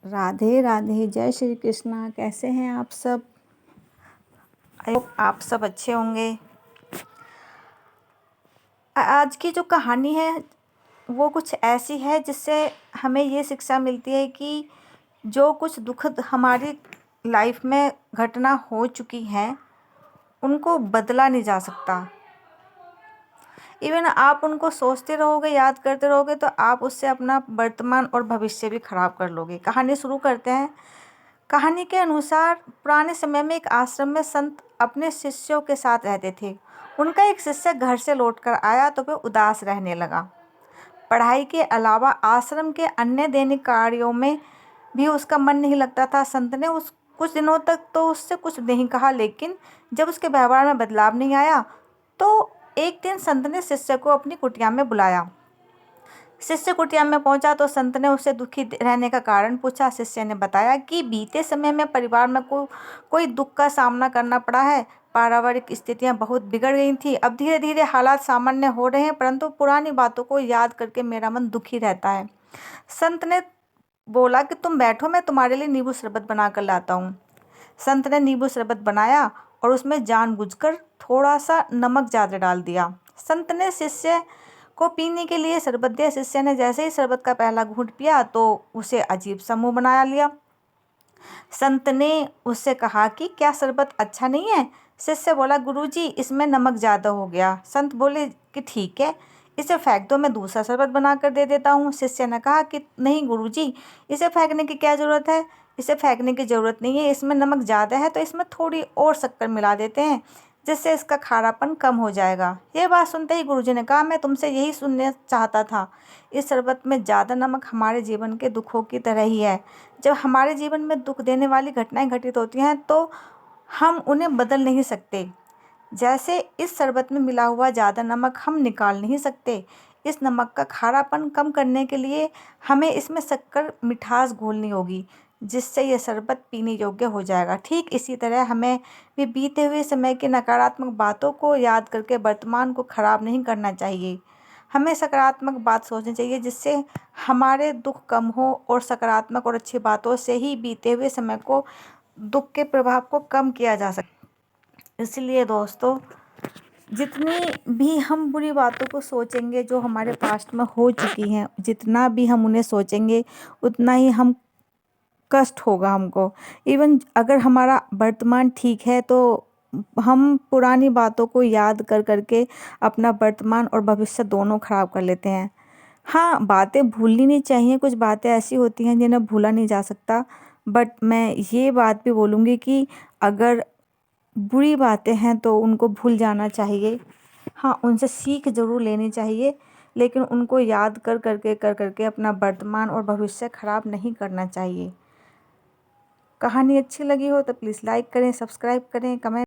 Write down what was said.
राधे राधे, जय श्री कृष्णा। कैसे हैं आप सब? आई होप आप सब अच्छे होंगे। आज की जो कहानी है वो कुछ ऐसी है जिससे हमें ये शिक्षा मिलती है कि जो कुछ दुखद हमारी लाइफ में घटना हो चुकी है उनको बदला नहीं जा सकता। इवन आप उनको सोचते रहोगे, याद करते रहोगे तो आप उससे अपना वर्तमान और भविष्य भी खराब कर लोगे। कहानी शुरू करते हैं। कहानी के अनुसार पुराने समय में एक आश्रम में संत अपने शिष्यों के साथ रहते थे। उनका एक शिष्य घर से लौटकर आया तो वह उदास रहने लगा। पढ़ाई के अलावा आश्रम के अन्य दैनिक कार्यों में भी उसका मन नहीं लगता था। संत ने उस कुछ दिनों तक तो उससे कुछ नहीं कहा, लेकिन जब उसके व्यवहार में बदलाव नहीं आया तो एक दिन संत ने शिष्य को अपनी कुटिया में बुलाया। शिष्य कुटिया में पहुंचा तो संत ने उससे दुखी रहने का कारण पूछा। शिष्य ने बताया कि बीते समय में परिवार में कोई दुख का सामना करना पड़ा है। पारिवारिक स्थितियां बहुत बिगड़ गई थी। अब धीरे धीरे हालात सामान्य हो रहे हैं, परंतु पुरानी बातों को याद करके मेरा मन दुखी रहता है। संत ने बोला कि तुम बैठो, मैं तुम्हारे लिए नींबू शरबत बना कर लाता हूँ। संत ने नींबू शरबत बनाया और उसमें जानबूझकर थोड़ा सा नमक ज़्यादा डाल दिया। संत ने शिष्य को पीने के लिए शरबत दिया। शिष्य ने जैसे ही शरबत का पहला घूंट पिया तो उसे अजीब सा मुँह बना लिया। संत ने उससे कहा कि क्या शरबत अच्छा नहीं है? शिष्य बोला, गुरुजी इसमें नमक ज़्यादा हो गया। संत बोले कि ठीक है, इसे फेंक दो, मैं दूसरा शरबत बना कर दे देता हूँ। शिष्य ने कहा कि नहीं गुरुजी, इसे फेंकने की क्या ज़रूरत है? इसे फेंकने की ज़रूरत नहीं है, इसमें नमक ज़्यादा है तो इसमें थोड़ी और शक्कर मिला देते हैं जिससे इसका खारापन कम हो जाएगा। ये बात सुनते ही गुरुजी ने कहा, मैं तुमसे यही सुनना चाहता था। इस शरबत में ज़्यादा नमक हमारे जीवन के दुखों की तरह ही है। जब हमारे जीवन में दुख देने वाली घटनाएं घटित होती हैं तो हम उन्हें बदल नहीं सकते। जैसे इस शरबत में मिला हुआ ज़्यादा नमक हम निकाल नहीं सकते। इस नमक का खारापन कम करने के लिए हमें इसमें शक्कर मिठास घोलनी होगी, जिससे यह शरबत पीने योग्य हो जाएगा। ठीक इसी तरह हमें भी बीते हुए समय की नकारात्मक बातों को याद करके वर्तमान को खराब नहीं करना चाहिए। हमें सकारात्मक बात सोचनी चाहिए जिससे हमारे दुख कम हो, और सकारात्मक और अच्छी बातों से ही बीते हुए समय को, दुख के प्रभाव को कम किया जा सकता है। इसलिए दोस्तों, जितनी भी हम बुरी बातों को सोचेंगे जो हमारे पास्ट में हो चुकी हैं, जितना भी हम उन्हें सोचेंगे उतना ही हम कष्ट होगा हमको। इवन अगर हमारा वर्तमान ठीक है तो हम पुरानी बातों को याद कर करके अपना वर्तमान और भविष्य दोनों खराब कर लेते हैं। हाँ, बातें भूलनी नहीं चाहिए। कुछ बातें ऐसी होती हैं जिन्हें भूला नहीं जा सकता, बट मैं ये बात भी बोलूँगी कि अगर बुरी बातें हैं तो उनको भूल जाना चाहिए। हाँ, उनसे सीख ज़रूर लेनी चाहिए, लेकिन उनको याद कर करके अपना वर्तमान और भविष्य खराब नहीं करना चाहिए। कहानी अच्छी लगी हो तो प्लीज़ लाइक करें, सब्सक्राइब करें, कमेंट